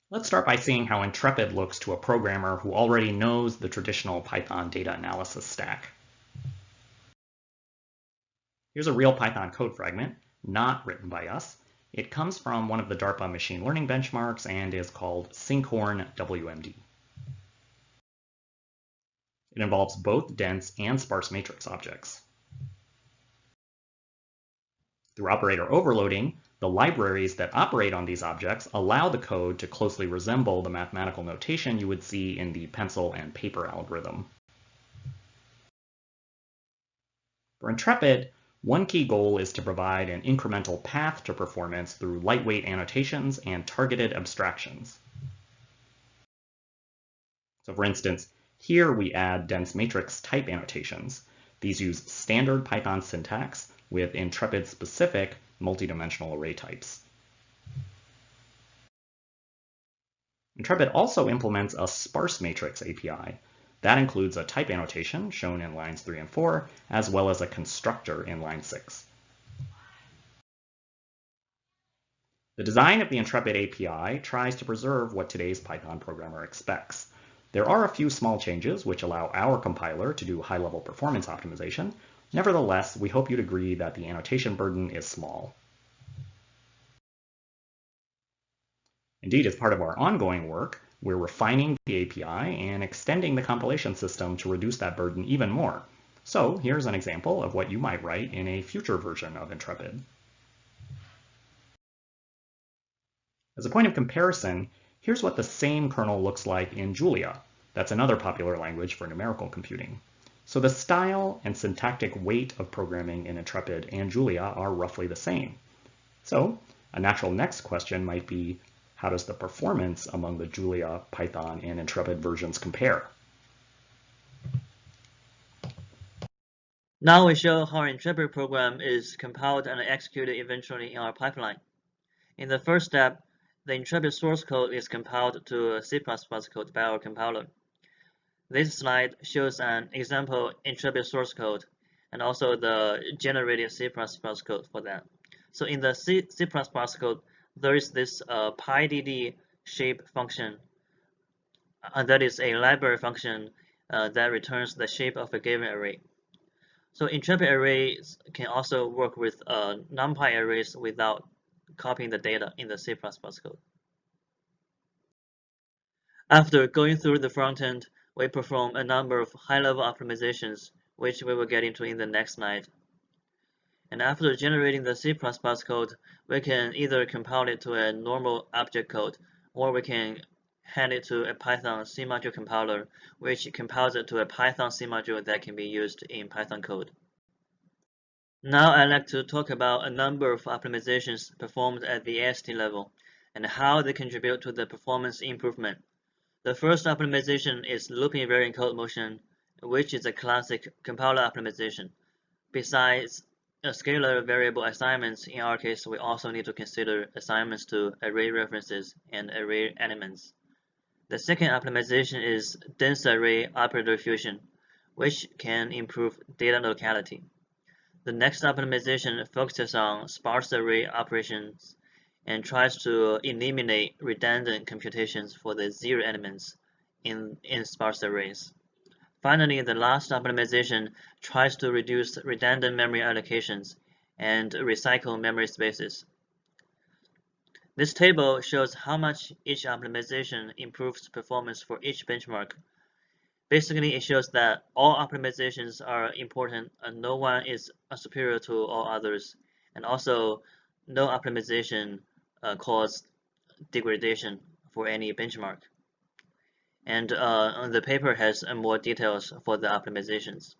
Let's start by seeing how Intrepid looks to a programmer who already knows the traditional Python data analysis stack. Here's a real Python code fragment, not written by us. It comes from one of the DARPA machine learning benchmarks and is called Sinkhorn WMD. It involves both dense and sparse matrix objects. Through operator overloading, the libraries that operate on these objects allow the code to closely resemble the mathematical notation you would see in the pencil and paper algorithm. For Intrepid, one key goal is to provide an incremental path to performance through lightweight annotations and targeted abstractions. So for instance, here we add dense matrix type annotations. These use standard Python syntax with Intrepid-specific multidimensional array types. Intrepid also implements a sparse matrix API. That includes a type annotation shown in lines 3 and 4, as well as a constructor in line 6. The design of the Intrepid API tries to preserve what today's Python programmer expects. There are a few small changes which allow our compiler to do high-level performance optimization. Nevertheless, we hope you'd agree that the annotation burden is small. Indeed, as part of our ongoing work, we're refining the API and extending the compilation system to reduce that burden even more. So here's an example of what you might write in a future version of Intrepid. As a point of comparison, here's what the same kernel looks like in Julia. That's another popular language for numerical computing. So the style and syntactic weight of programming in Intrepid and Julia are roughly the same. So a natural next question might be, how does the performance among the Julia, Python, and Intrepid versions compare? Now we show how an Intrepid program is compiled and executed eventually in our pipeline. In the first step, the Intrepid source code is compiled to C++ code by our compiler. This slide shows an example Intrepid source code and also the generated C++ code for that. So in the C++ code, there is this pydd shape function. That is a library function that returns the shape of a given array. So Intrepid arrays can also work with NumPy arrays without copying the data in the C++ code. After going through the front end, we perform a number of high-level optimizations, which we will get into in the next slide. And after generating the C++ code, we can either compile it to a normal object code, or we can hand it to a Python C module compiler, which compiles it to a Python C module that can be used in Python code. Now I'd like to talk about a number of optimizations performed at the AST level and how they contribute to the performance improvement. The first optimization is looping variant code motion, which is a classic compiler optimization. Besides scalar variable assignments, in our case, we also need to consider assignments to array references and array elements. The second optimization is dense array operator fusion, which can improve data locality. The next optimization focuses on sparse array operations and tries to eliminate redundant computations for the zero elements in sparse arrays. Finally, the last optimization tries to reduce redundant memory allocations and recycle memory spaces. This table shows how much each optimization improves performance for each benchmark. Basically, it shows that all optimizations are important and no one is superior to all others, and also no optimization cause degradation for any benchmark. And the paper has more details for the optimizations.